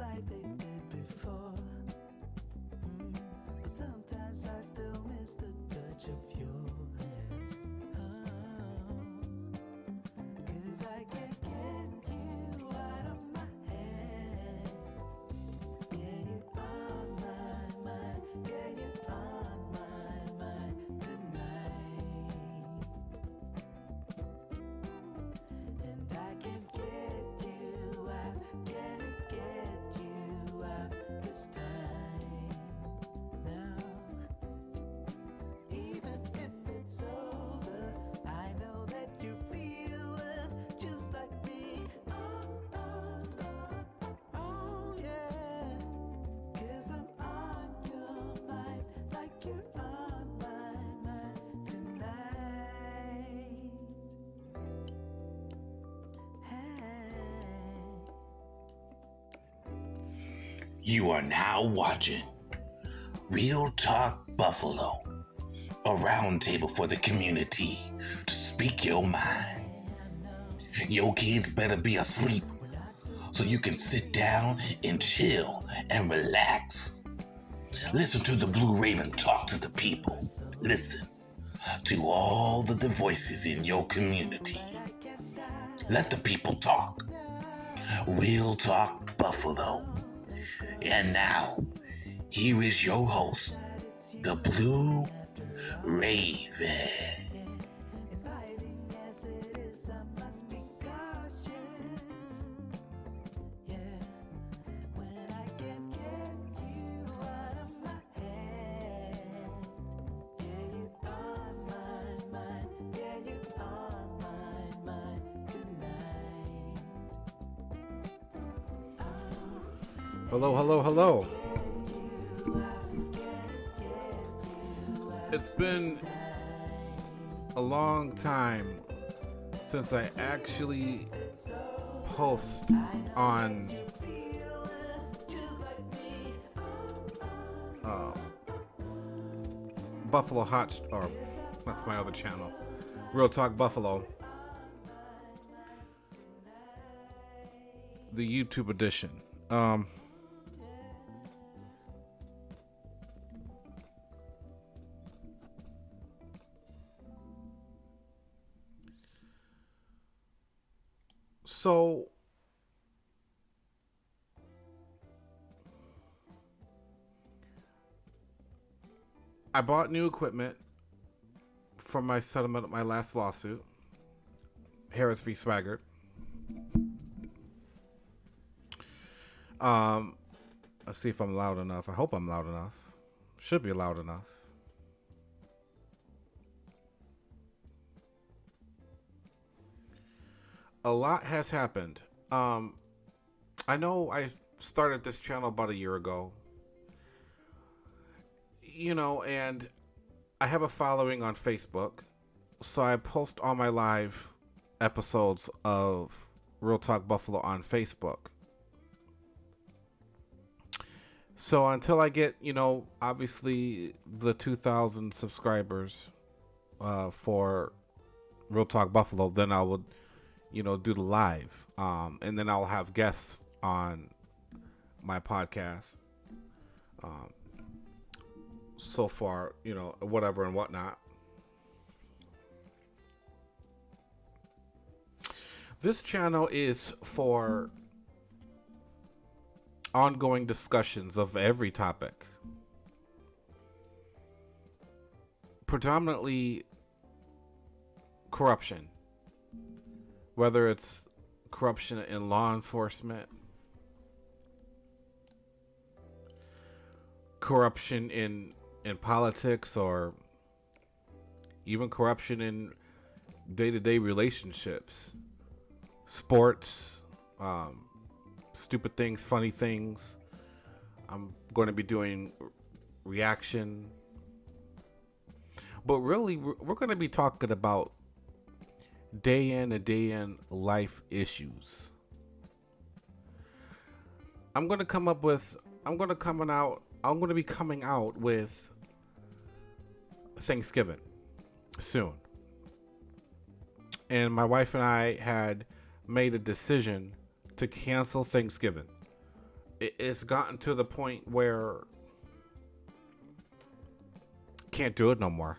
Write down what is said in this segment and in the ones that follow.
like they did before. But sometimes I still miss the touch of your hands. Oh, 'cause I can't get you out of my head. Yeah, you're on my mind. Yeah, you're on my mind tonight. And I can't get you out, can't get you out this time. Now, even if it's over, I know that you're feeling just like me. Oh, oh, oh, oh, oh, yeah. 'Cause I'm on your mind, like you're on my mind tonight. Hey. You are now watching Real Talk Buffalo, a roundtable for the community to speak your mind. Your kids better be asleep so you can sit down and chill and relax. Listen to the Blue Raven talk to the people. Listen to all of the voices in your community. Let the people talk. Real Talk Buffalo. And now, here is your host, the Blue Raven. Inviting as it is, I must be cautious. Yeah, when I can't get you out of my head. Yeah, you're on my mind. Yeah, you're on my mind tonight. Hello, hello, hello. It's been a long time since I actually post on Buffalo Hot, or that's my other channel, Real Talk Buffalo, the YouTube edition. So I bought new equipment for my settlement of my last lawsuit, Harris v. Swaggart. Let's see if I'm loud enough. I hope I'm loud enough. Should be loud enough. A lot has happened. I know I started this channel about a year ago. You know, and I have a following on Facebook. So I post all my live episodes of Real Talk Buffalo on Facebook. So until I get, obviously the 2,000 subscribers for Real Talk Buffalo, then I would, do the live. And then I'll have guests on my podcast. So far, whatever and whatnot. This channel is for ongoing discussions of every topic. Predominantly corruption. Whether it's corruption in law enforcement, corruption in politics, or even corruption in day-to-day relationships, sports, stupid things, funny things. I'm going to be doing reaction. But really, we're going to be talking about day in and day in life issues. I'm going to be coming out with Thanksgiving soon. And my wife and I had made a decision to cancel Thanksgiving. it's gotten to the point where can't do it no more.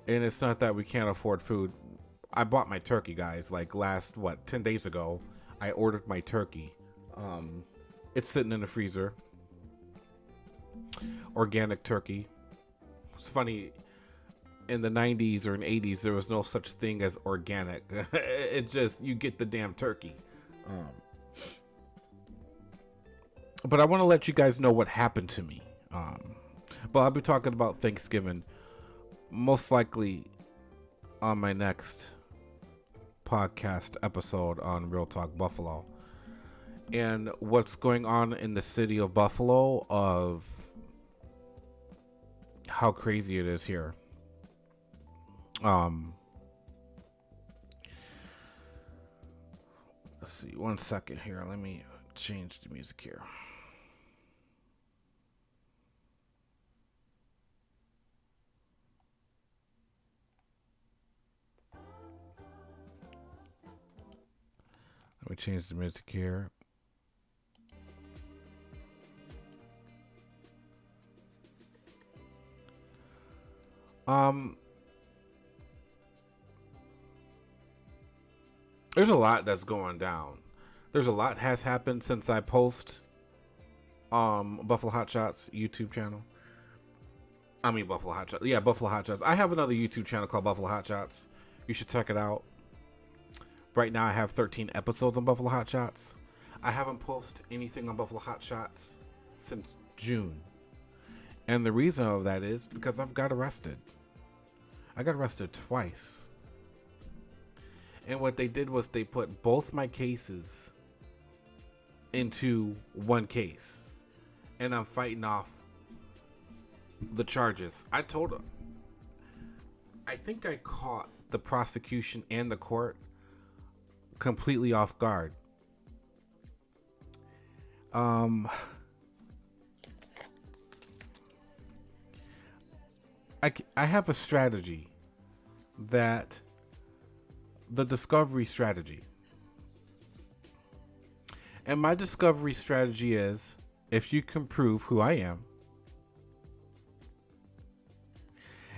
And it's not that we can't afford food. I bought my turkey, guys, like last 10 days ago. I ordered my turkey. It's sitting in the freezer. Organic turkey. It's funny, in the 90s or in 80s there was no such thing as organic. It just, you get the damn turkey. But I want to let you guys know what happened to me. But I'll be talking about Thanksgiving most likely on my next podcast episode on Real Talk Buffalo, and what's going on in the city of Buffalo, of how crazy it is here. Let's see, 1 second here. Let me change the music here. Let me change the music here. There's a lot that's going down. There's a lot has happened since I post Buffalo Hot Shots YouTube channel. I mean Buffalo Hot Shots. Yeah, Buffalo Hot Shots. I have another YouTube channel called Buffalo Hot Shots. You should check it out. Right now I have 13 episodes on Buffalo Hot Shots. I haven't posted anything on Buffalo Hot Shots since June. And the reason of that is because I've got arrested. I got arrested twice. And what they did was they put both my cases into one case. And I'm fighting off the charges. I told them, I think I caught the prosecution and the court completely off guard. I have a strategy, that the discovery strategy. And my discovery strategy is, if you can prove who I am,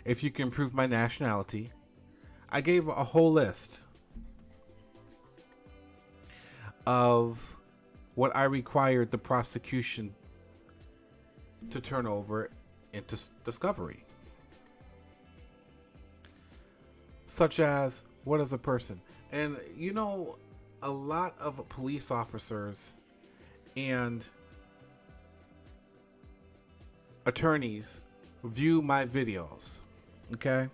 if you can prove my nationality, I gave a whole list of what I required the prosecution to turn over into discovery. Such as, what is a person? And you know, a lot of police officers and attorneys view my videos, okay?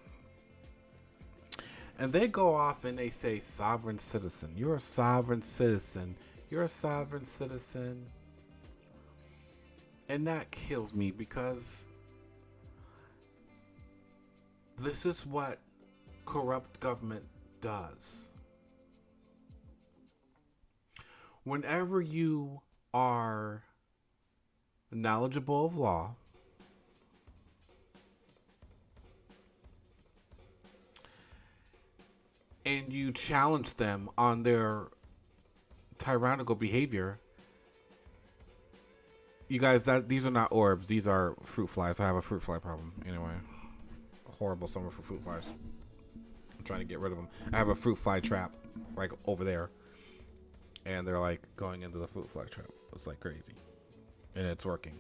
And they go off and they say, sovereign citizen. You're a sovereign citizen. You're a sovereign citizen. And that kills me, because this is what corrupt government does. Whenever you are knowledgeable of law, and you challenge them on their tyrannical behavior, you guys, these are not orbs, these are fruit flies. I have a fruit fly problem. Anyway, a horrible summer for fruit flies. I'm trying to get rid of them. I have a fruit fly trap like over there, and they're like going into the fruit fly trap. It's like crazy, and it's working.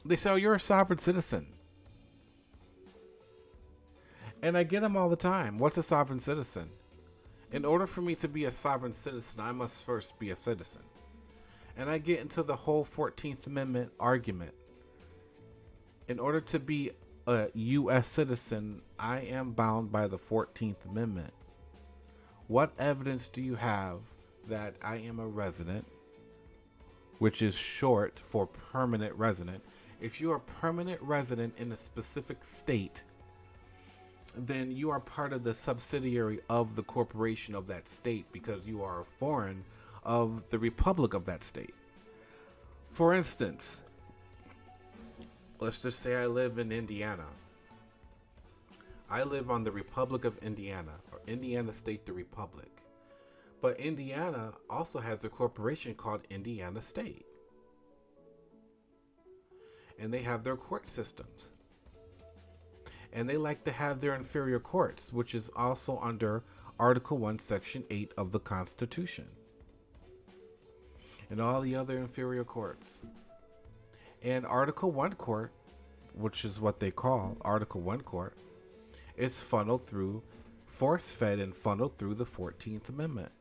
They say, oh, you're a sovereign citizen. And I get them all the time. What's a sovereign citizen? In order for me to be a sovereign citizen, I must first be a citizen. And I get into the whole 14th Amendment argument. In order to be a U.S. citizen, I am bound by the 14th Amendment. What evidence do you have that I am a resident, which is short for permanent resident? If you are a permanent resident in a specific state, then you are part of the subsidiary of the corporation of that state, because you are a foreign of the republic of that state. For instance, let's just say I live in Indiana. I live on the Republic of Indiana, or Indiana State, the Republic. But Indiana also has a corporation called Indiana State. And they have their court systems. And they like to have their inferior courts, which is also under Article 1, Section 8 of the Constitution. And all the other inferior courts. And Article 1 court, which is what they call Article 1 court, is funneled through, force-fed and funneled through the 14th Amendment.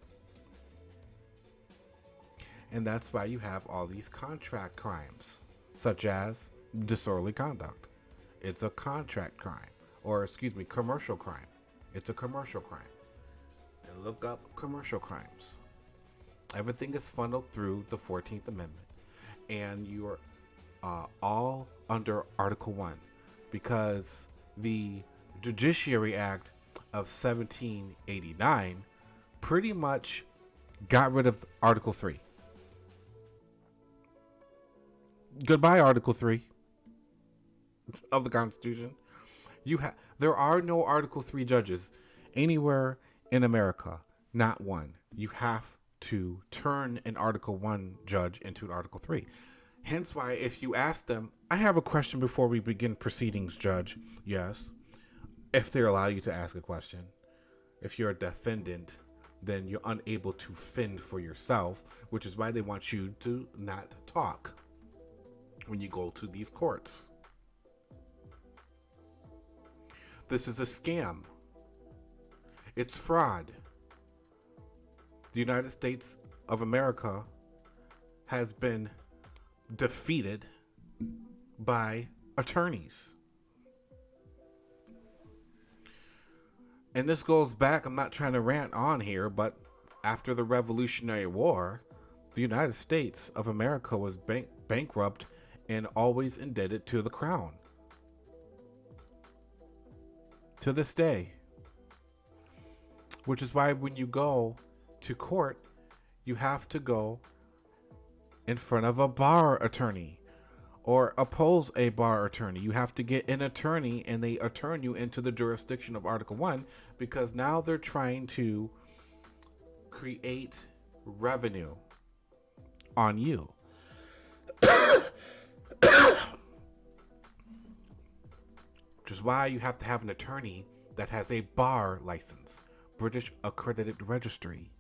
And that's why you have all these contract crimes, such as disorderly conduct. It's a contract crime, or excuse me, commercial crime. It's a commercial crime. And look up commercial crimes. Everything is funneled through the 14th Amendment. And you're all under Article 1, because the Judiciary Act of 1789 pretty much got rid of Article 3. Goodbye, Article 3 of the Constitution. There are no Article 3 judges anywhere in America. Not one. You have to turn an Article 1 judge into an Article 3. Hence why, if you ask them, I have a question before we begin proceedings, Judge. Yes. If they allow you to ask a question. If you're a defendant, then you're unable to fend for yourself, which is why they want you to not talk when you go to these courts. This is a scam. It's fraud. The United States of America has been defeated by attorneys. And this goes back, I'm not trying to rant on here, but after the Revolutionary War, the United States of America was bankrupt and always indebted to the crown. To this day. Which is why when you go to court, you have to go in front of a bar attorney or oppose a bar attorney. You have to get an attorney, and they turn you into the jurisdiction of Article 1, because now they're trying to create revenue on you. Which is why you have to have an attorney that has a bar license, British Accredited Registry.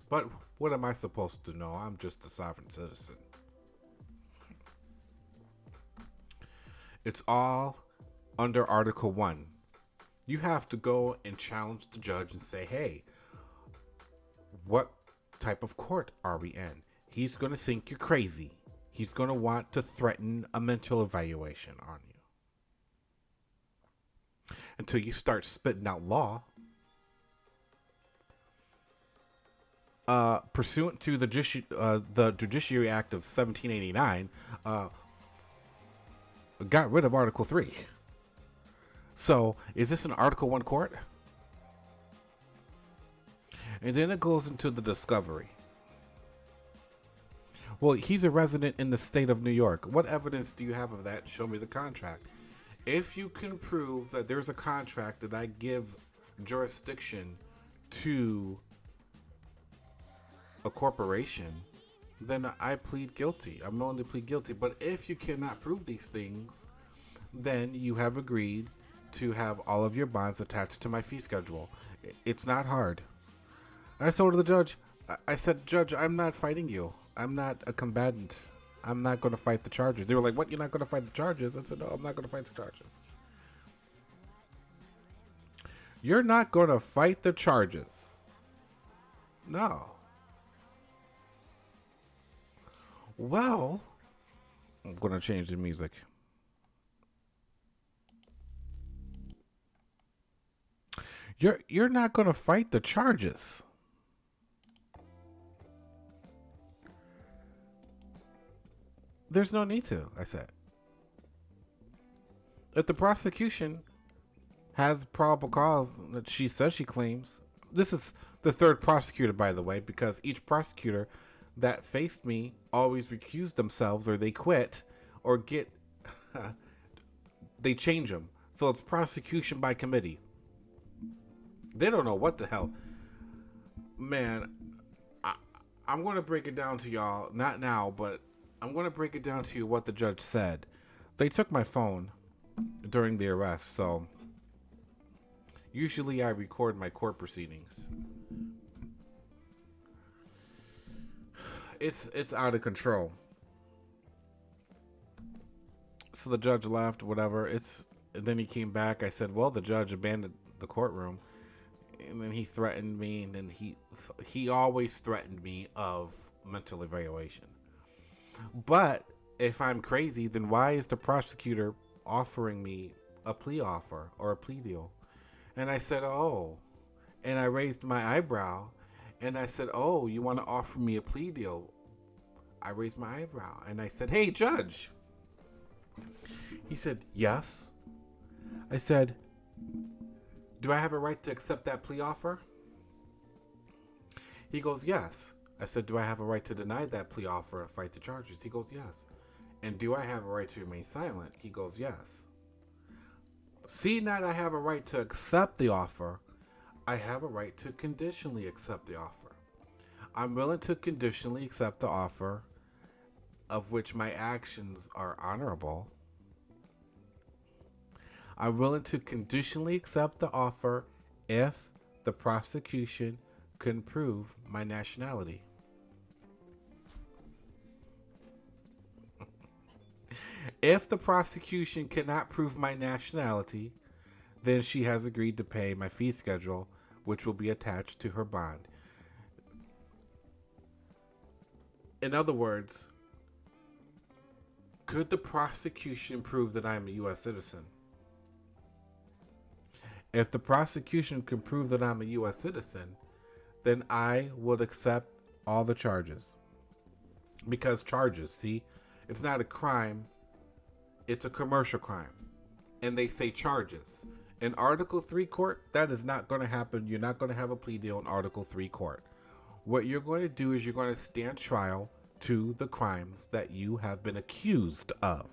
But what am I supposed to know? I'm just a sovereign citizen. It's all under Article 1. You have to go and challenge the judge and say, hey, what type of court are we in? He's going to think you're crazy. He's going to want to threaten a mental evaluation on you. Until you start spitting out law. Pursuant to the Judiciary Act of 1789, got rid of Article 3. So, is this an Article 1 court? And then it goes into the discovery. Well, he's a resident in the state of New York. What evidence do you have of that? Show me the contract. If you can prove that there's a contract that I give jurisdiction to a corporation, then I plead guilty. I'm willing to plead guilty. But if you cannot prove these things, then you have agreed to have all of your bonds attached to my fee schedule. It's not hard. I told the judge, I said, Judge, I'm not fighting you. I'm not a combatant. I'm not going to fight the charges. They were like, what? You're not going to fight the charges? I said, no, I'm not going to fight the charges. You're not going to fight the charges. No. Well, I'm going to change the music. You're not going to fight the charges. There's no need to, I said. If the prosecution has probable cause that she says she claims, this is the third prosecutor, by the way, because each prosecutor that faced me always recused themselves, or they quit, or they change them. So it's prosecution by committee. They don't know what the hell. Man, I, I'm going to break it down to y'all. Not now, but I'm going to break it down to you what the judge said. They took my phone during the arrest, so usually I record my court proceedings. It's out of control. So the judge left, whatever. Then he came back. I said, "Well, the judge abandoned the courtroom." And then he threatened me, and then he always threatened me of mental evaluation. But if I'm crazy, then why is the prosecutor offering me a plea offer or a plea deal? And I said, "Oh." And I raised my eyebrow, and I said, "Oh, you want to offer me a plea deal?" I raised my eyebrow, and I said, "Hey, judge." He said, "Yes." I said, "Do I have a right to accept that plea offer?" He goes, "Yes." I said, "Do I have a right to deny that plea offer and fight the charges?" He goes, "Yes." "And do I have a right to remain silent?" He goes, "Yes." Seeing that I have a right to accept the offer, I have a right to conditionally accept the offer. I'm willing to conditionally accept the offer of which my actions are honorable. I'm willing to conditionally accept the offer if the prosecution can prove my nationality. If the prosecution cannot prove my nationality, then she has agreed to pay my fee schedule, which will be attached to her bond. In other words, could the prosecution prove that I'm a U.S. citizen? If the prosecution can prove that I'm a U.S. citizen, then I would accept all the charges. Because charges, see, it's not a crime, it's a commercial crime. And they say charges. In Article 3 court, that is not going to happen. You're not going to have a plea deal in Article 3 court. What you're going to do is you're going to stand trial to the crimes that you have been accused of.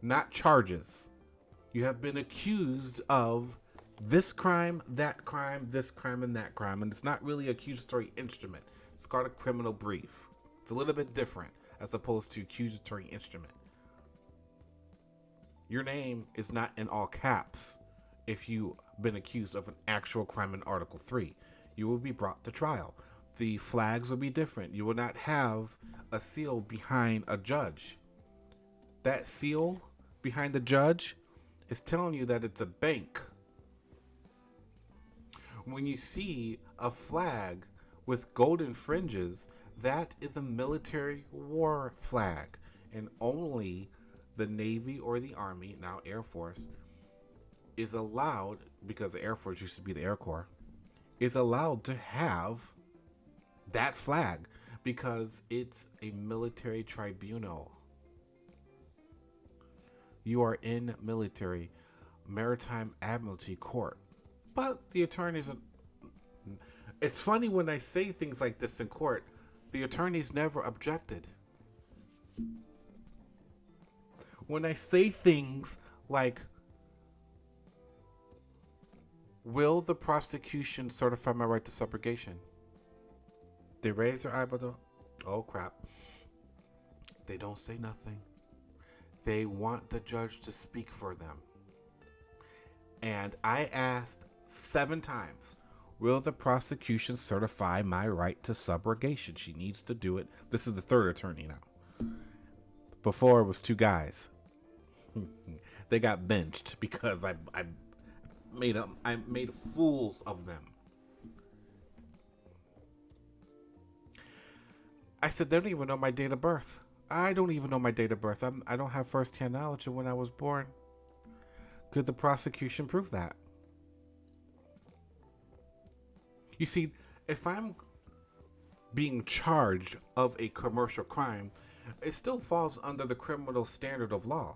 Not charges. You have been accused of this crime, that crime, this crime, and that crime. And it's not really an accusatory instrument. It's called a criminal brief. It's a little bit different as opposed to accusatory instrument. Your name is not in all caps if you've been accused of an actual crime in Article 3. You will be brought to trial. The flags will be different. You will not have a seal behind a judge. That seal behind the judge is telling you that it's a bank. When you see a flag with golden fringes, that is a military war flag, and only the Navy or the Army, now Air Force, is allowed, because the Air Force used to be the Air Corps, is allowed to have that flag because it's a military tribunal. You are in military, maritime admiralty court. But the attorneys, it's funny when I say things like this in court, the attorneys never objected. When I say things like, will the prosecution certify my right to subrogation? They raise their eyebrow. Oh crap. They don't say nothing. They want the judge to speak for them. And I asked 7 times, will the prosecution certify my right to subrogation? She needs to do it. This is the 3rd attorney now. Before it was 2 guys. They got benched because I made fools of them. I said, they don't even know my date of birth. I don't even know my date of birth. I don't have first-hand knowledge of when I was born. Could the prosecution prove that? You see, if I'm being charged of a commercial crime, it still falls under the criminal standard of law.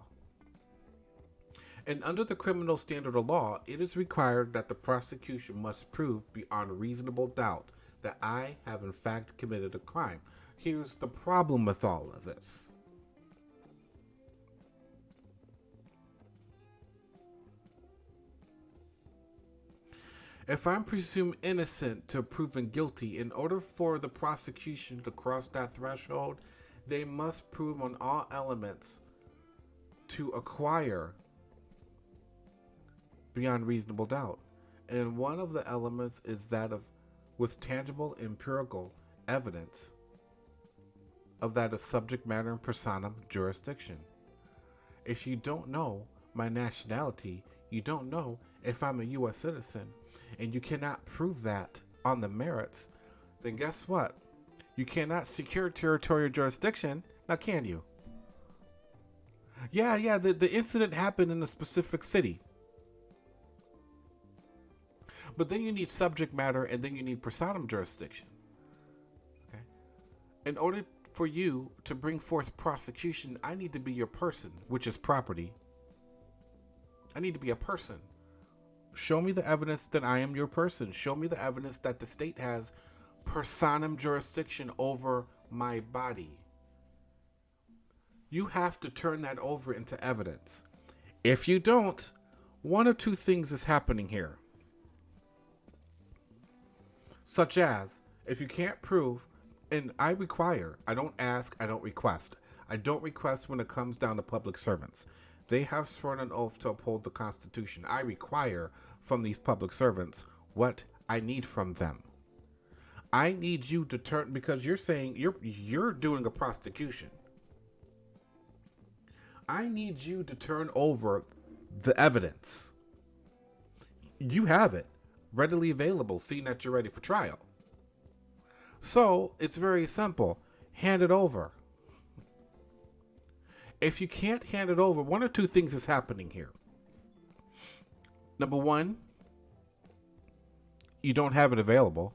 And under the criminal standard of law, it is required that the prosecution must prove beyond reasonable doubt that I have in fact committed a crime. Here's the problem with all of this. If I'm presumed innocent to proven guilty, in order for the prosecution to cross that threshold, they must prove on all elements to acquire beyond reasonable doubt. And one of the elements is that of with tangible empirical evidence of that of subject matter and personam jurisdiction. If you don't know my nationality, you don't know if I'm a U.S. citizen, and you cannot prove that on the merits, then guess what? You cannot secure territorial jurisdiction, now can you? Yeah, the incident happened in a specific city. But then you need subject matter, and then you need personam jurisdiction. Okay? In order for you to bring forth prosecution, I need to be your person, which is property. I need to be a person. Show me the evidence that I am your person. Show me the evidence that the state has personam jurisdiction over my body. You have to turn that over into evidence. If you don't, one of two things is happening here. Such as, if you can't prove, and I don't ask, I don't request. I don't request when it comes down to public servants. They have sworn an oath to uphold the Constitution. I require from these public servants what I need from them. I need you to turn, because you're saying you're doing a prosecution. I need you to turn over the evidence. You have it readily available, seeing that you're ready for trial. So it's very simple. Hand it over. If you can't hand it over, one or two things is happening here. Number one, you don't have it available.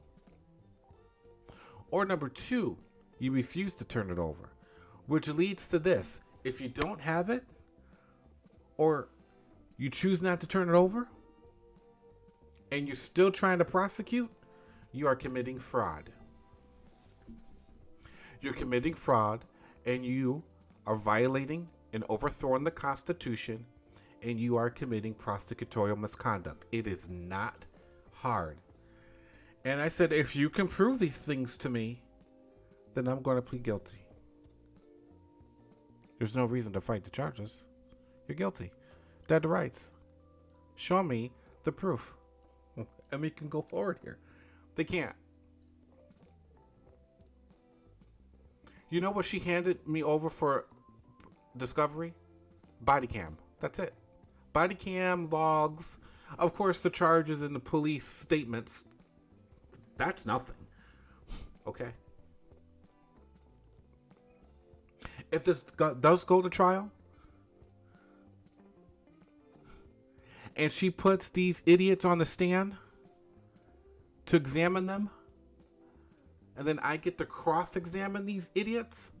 Or number two, you refuse to turn it over. Which leads to this. If you don't have it, or you choose not to turn it over, and you're still trying to prosecute, you are committing fraud. You're committing fraud, and you are violating and overthrowing the Constitution, and you are committing prosecutorial misconduct. It is not hard. And I said, if you can prove these things to me, then I'm going to plead guilty. There's no reason to fight the charges. You're guilty. Dead to rights. Show me the proof. And we can go forward here. They can't. You know what she handed me over for discovery? Body cam. That's it. Body cam, logs. Of course, the charges and the police statements. That's nothing. Okay? If this does go to trial, and she puts these idiots on the stand to examine them, and then I get to cross-examine these idiots,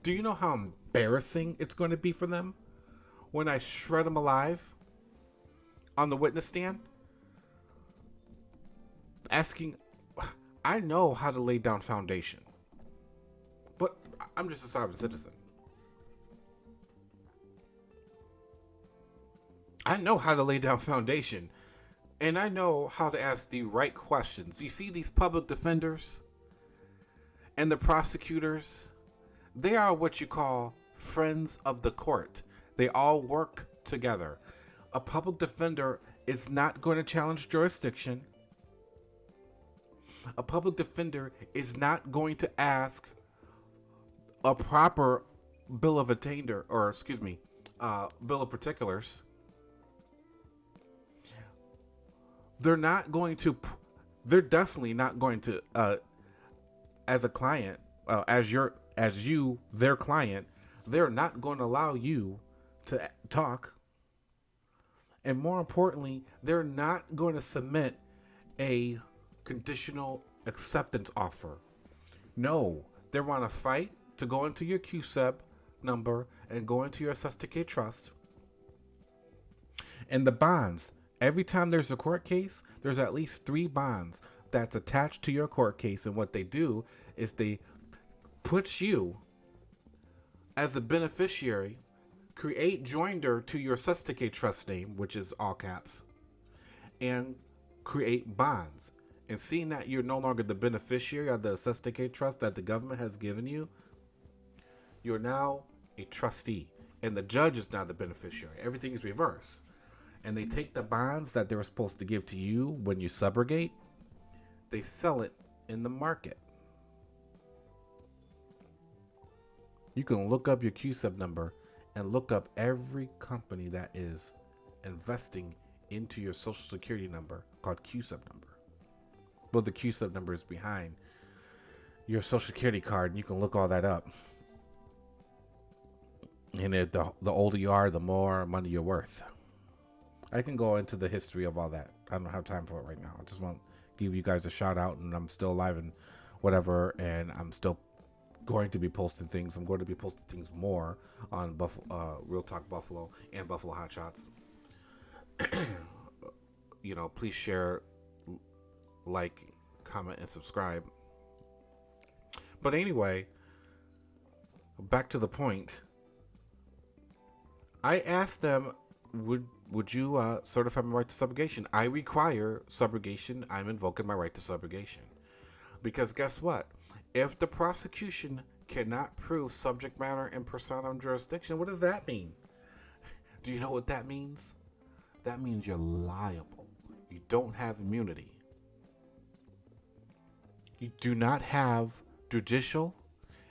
do you know how embarrassing it's going to be for them when I shred them alive on the witness stand? Asking, I know how to lay down foundation, but I'm just a sovereign citizen. I know how to lay down foundation, and I know how to ask the right questions. You see these public defenders and the prosecutors, they are what you call friends of the court. They all work together. A public defender is not going to challenge jurisdiction. A public defender is not going to ask a proper bill of attainder, or bill of particulars. They're definitely not going to, as a client, as you, their client, they're not going to allow you to talk. And more importantly, they're not going to submit a conditional acceptance offer. No, they want to fight to go into your QSEB number and go into your Cesticate trust. And the bonds. Every time there's a court case, there's at least 3 bonds that's attached to your court case. And what they do is they put you as the beneficiary, create joinder to your Cesticate trust name, which is all caps, and create bonds. And seeing that you're no longer the beneficiary of the Sestake trust that the government has given you, you're now a trustee. And the judge is now the beneficiary. Everything is reversed. And they take the bonds that they were supposed to give to you when you subrogate, they sell it in the market. You can look up your QSUB number and look up every company that is investing into your social security number called QSUB number. Well, the QSUB number is behind your social security card, and you can look all that up. And the older you are, the more money you're worth. I can go into the history of all that. I don't have time for it right now. I just want to give you guys a shout out, and I'm still alive and whatever, and I'm still going to be posting things. I'm going to be posting things more on Real Talk Buffalo and Buffalo Hot Shots. You know, please share, like, comment, and subscribe. But anyway, back to the point. I asked them, would you certify my right to subrogation? I require subrogation. I'm invoking my right to subrogation. Because guess what? If the prosecution cannot prove subject matter and personam jurisdiction, what does that mean? Do you know what that means? That means you're liable. You don't have immunity. You do not have judicial,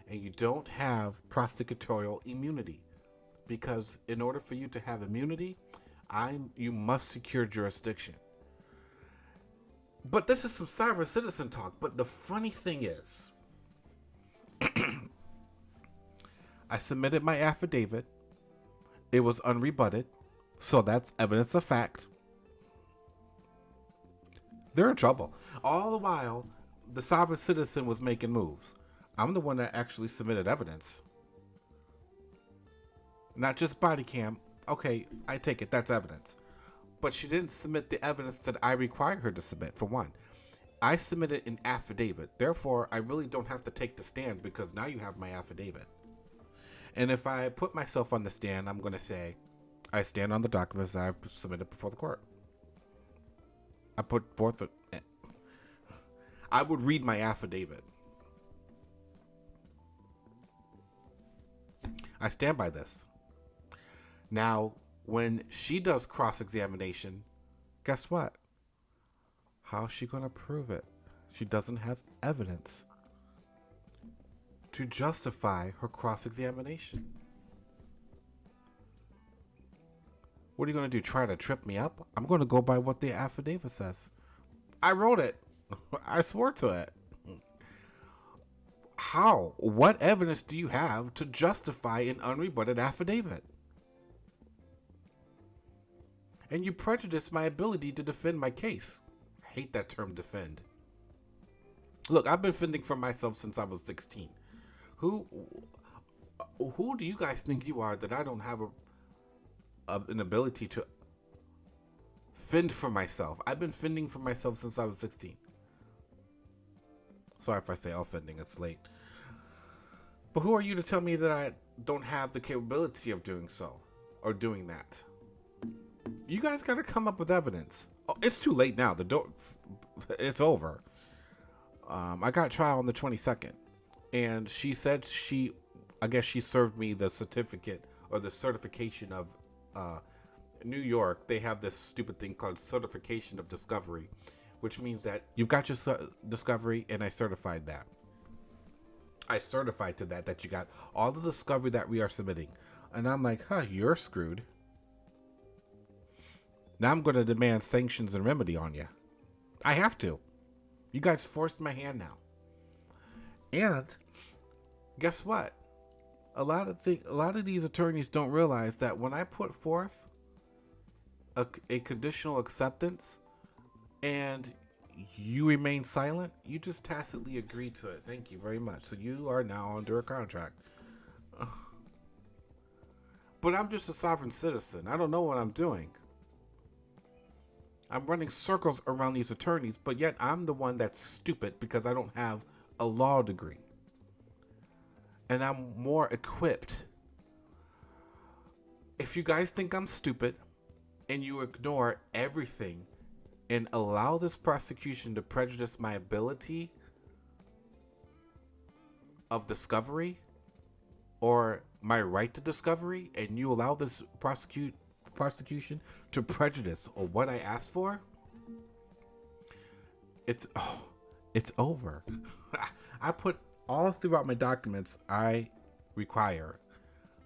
and you don't have prosecutorial immunity. Because in order for you to have immunity, you must secure jurisdiction. But this is some sovereign citizen talk. But the funny thing is, I submitted my affidavit. It was unrebutted. So that's evidence of fact. They're in trouble. All the while, the sovereign citizen was making moves. I'm the one that actually submitted evidence. Not just body cam. Okay, I take it. That's evidence. But she didn't submit the evidence that I require her to submit, for one. I submitted an affidavit. Therefore, I really don't have to take the stand because now you have my affidavit. And if I put myself on the stand, I'm going to say, I stand on the documents that I've submitted before the court. I put forth I would read my affidavit. I stand by this. Now, when she does cross-examination, guess what? How's she going to prove it? She doesn't have evidence to justify her cross-examination. What are you going to do? Try to trip me up? I'm going to go by what the affidavit says. I wrote it. I swore to it. How? What evidence do you have to justify an unrebutted affidavit? And you prejudice my ability to defend my case. I hate that term, defend. Look, I've been fending for myself since I was 16. Who do you guys think you are that I don't have an ability to fend for myself? I've been fending for myself since I was 16. Sorry if I say offending, it's late. But who are you to tell me that I don't have the capability of doing so or doing that? You guys got to come up with evidence. Oh, it's too late now. It's over. I got trial on the 22nd, and she said I guess she served me the certificate or the certification of New York. They have this stupid thing called certification of discovery, which means that you've got your discovery, and I certified that. I certified to that you got all the discovery that we are submitting. And I'm like, you're screwed. Now I'm going to demand sanctions and remedy on you. I have to. You guys forced my hand now. And guess what? A lot of these attorneys don't realize that when I put forth a conditional acceptance and you remain silent, you just tacitly agree to it. Thank you very much. So you are now under a contract. But I'm just a sovereign citizen. I don't know what I'm doing. I'm running circles around these attorneys, but yet I'm the one that's stupid because I don't have a law degree. And I'm more equipped. If you guys think I'm stupid and you ignore everything and allow this prosecution to prejudice my ability of discovery or my right to discovery, and you allow this prosecution to prejudice or what I asked for, it's over. I put all throughout my documents I require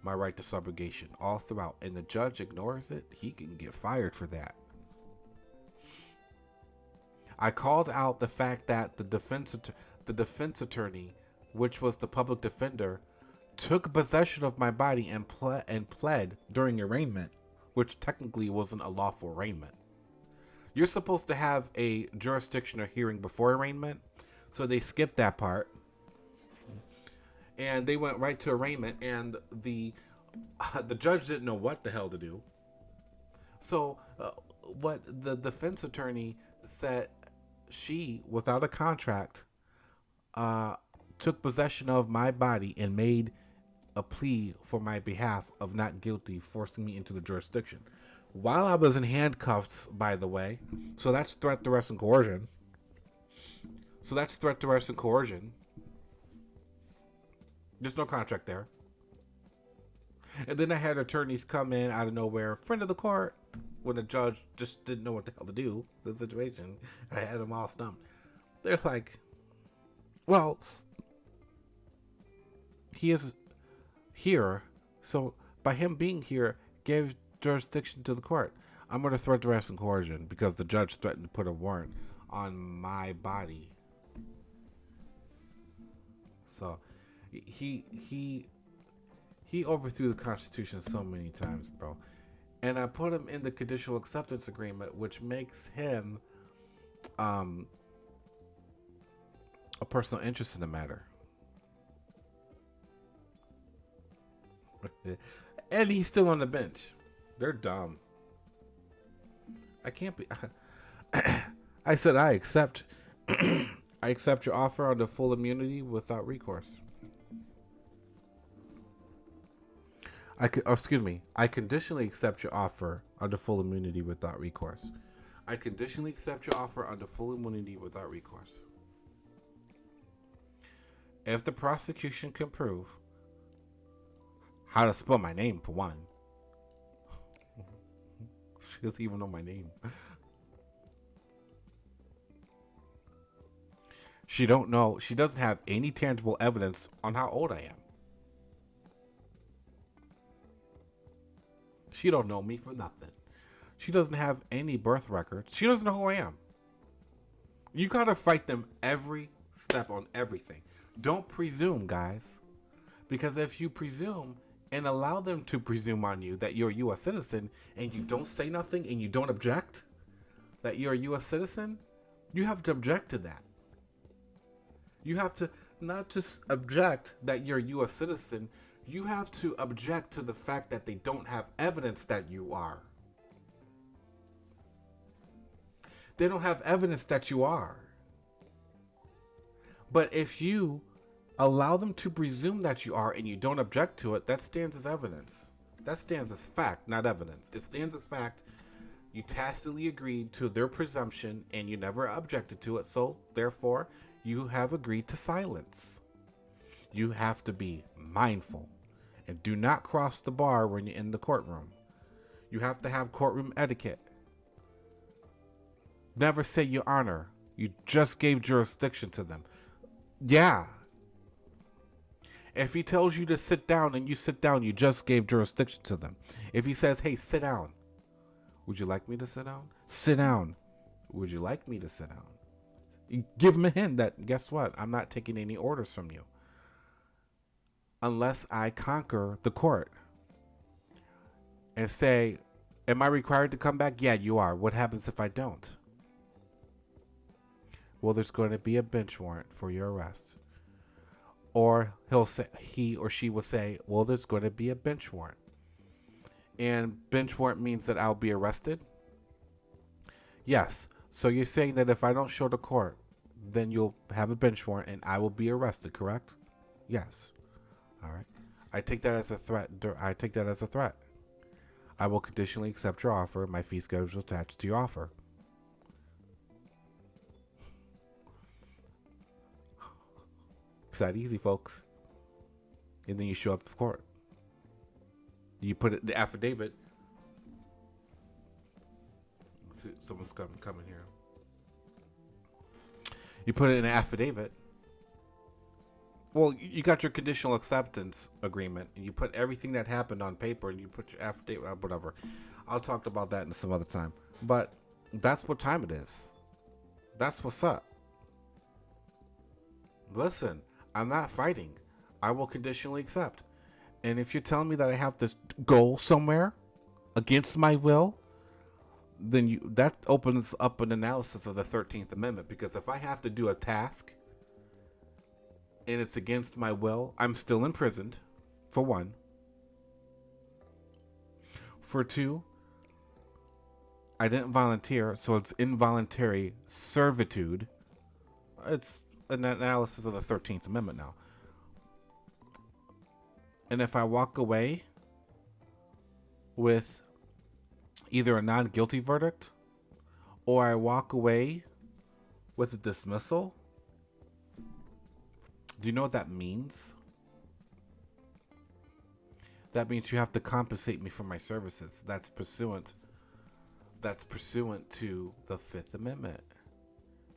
my right to subrogation all throughout, and the judge ignores it. He can get fired for that. I called out the fact that the defense attorney, which was the public defender, took possession of my body and pled during arraignment, which technically wasn't a lawful arraignment. You're supposed to have a jurisdiction or hearing before arraignment, so they skipped that part. And they went right to arraignment, and the judge didn't know what the hell to do. So what the defense attorney said, she, without a contract, took possession of my body and made a plea for my behalf of not guilty, forcing me into the jurisdiction. While I was in handcuffs, by the way. So that's threat, duress, and coercion. There's no contract there. And then I had attorneys come in out of nowhere, friend of the court, when the judge just didn't know what the hell to do. The situation, I had them all stumped. They're like, well, he is here, so by him being here, gave jurisdiction to the court. I'm going to threat, duress, and coercion because the judge threatened to put a warrant on my body. So he overthrew the Constitution so many times, bro. And I put him in the conditional acceptance agreement, which makes him a personal interest in the matter. And he's still on the bench. They're dumb. I can't be. I said I accept. I accept your offer on the full immunity without recourse. I conditionally accept your offer under full immunity without recourse. I conditionally accept your offer under full immunity without recourse. If the prosecution can prove how to spell my name, for one. She doesn't even know my name. She doesn't have any tangible evidence on how old I am. She don't know me for nothing. She doesn't have any birth records. She doesn't know who I am. You gotta fight them every step on everything. Don't presume, guys. Because if you presume and allow them to presume on you that you're a U.S. citizen and you don't say nothing and you don't object that you're a U.S. citizen, you have to object to that. You have to not just object that you're a U.S. citizen, you have to object to the fact that they don't have evidence that you are. They don't have evidence that you are. But if you allow them to presume that you are and you don't object to it, that stands as evidence. That stands as fact, not evidence. It stands as fact. You tacitly agreed to their presumption and you never objected to it, so therefore you have agreed to silence. You have to be mindful and do not cross the bar when you're in the courtroom. You have to have courtroom etiquette. Never say your honor. You just gave jurisdiction to them. Yeah. If he tells you to sit down and you sit down, you just gave jurisdiction to them. If he says, hey, sit down. Would you like me to sit down? Sit down. Would you like me to sit down? You give him a hint that, guess what? I'm not taking any orders from you. Unless I conquer the court. And say, am I required to come back? Yeah, you are. What happens if I don't? Well, there's going to be a bench warrant for your arrest. Or he or she will say, well, there's going to be a bench warrant. And bench warrant means that I'll be arrested? Yes. So you're saying that if I don't show to court, then you'll have a bench warrant and I will be arrested, correct? Yes. All right. I take that as a threat. I will conditionally accept your offer. My fee schedule is attached to your offer. It's that easy, folks. And then you show up to court. You put it the affidavit. Someone's coming here. You put it in an affidavit. Well, you got your conditional acceptance agreement, and you put everything that happened on paper, and you put your affidavit, whatever. I'll talk about that in some other time. But that's what time it is. That's what's up. Listen, I'm not fighting. I will conditionally accept. And if you're telling me that I have to go somewhere against my will, then that opens up an analysis of the 13th Amendment. Because if I have to do a task and it's against my will, I'm still imprisoned, for one. For two, I didn't volunteer, so it's involuntary servitude. It's an analysis of the 13th Amendment now. And if I walk away with either a non-guilty verdict or I walk away with a dismissal, do you know what that means? That means you have to compensate me for my services. That's pursuant to the Fifth Amendment.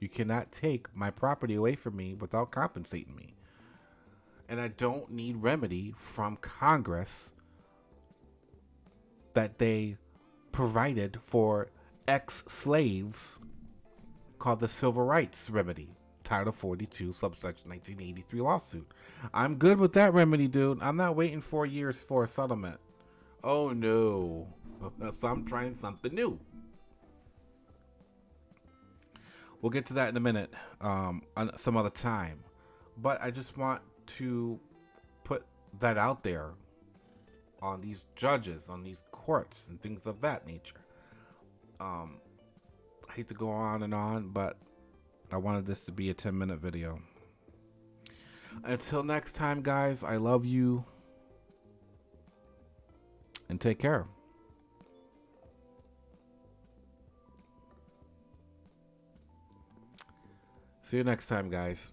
You cannot take my property away from me without compensating me. And I don't need remedy from Congress that they provided for ex-slaves called the Civil Rights Remedy. Title 42, subsection 1983 lawsuit. I'm good with that remedy, dude. I'm not waiting 4 years for a settlement. Oh no. So I'm trying something new. We'll get to that in a minute, some other time. But I just want to put that out there on these judges, on these courts, and things of that nature. I hate to go on, but I wanted this to be a 10-minute video. Until next time, guys, I love you. And take care. See you next time, guys.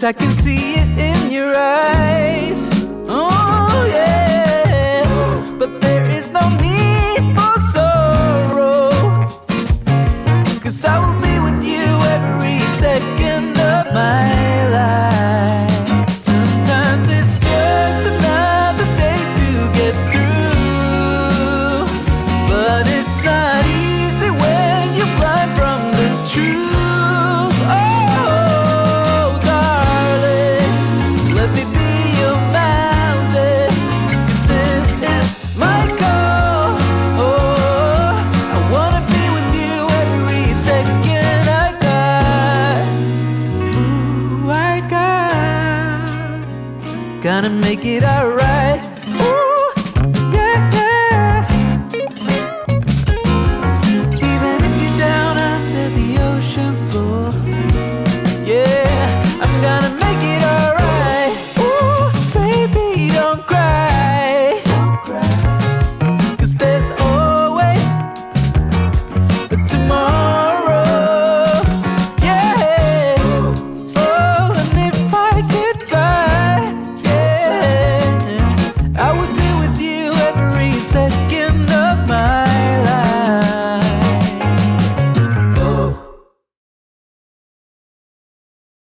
I can see it in your eyes. Oh yeah. But there is no need for sorrow, 'cause I will be with you every second of my life. Sometimes it's just another day to get through, but it's not easy when you're blind from the truth. Gonna make it alright.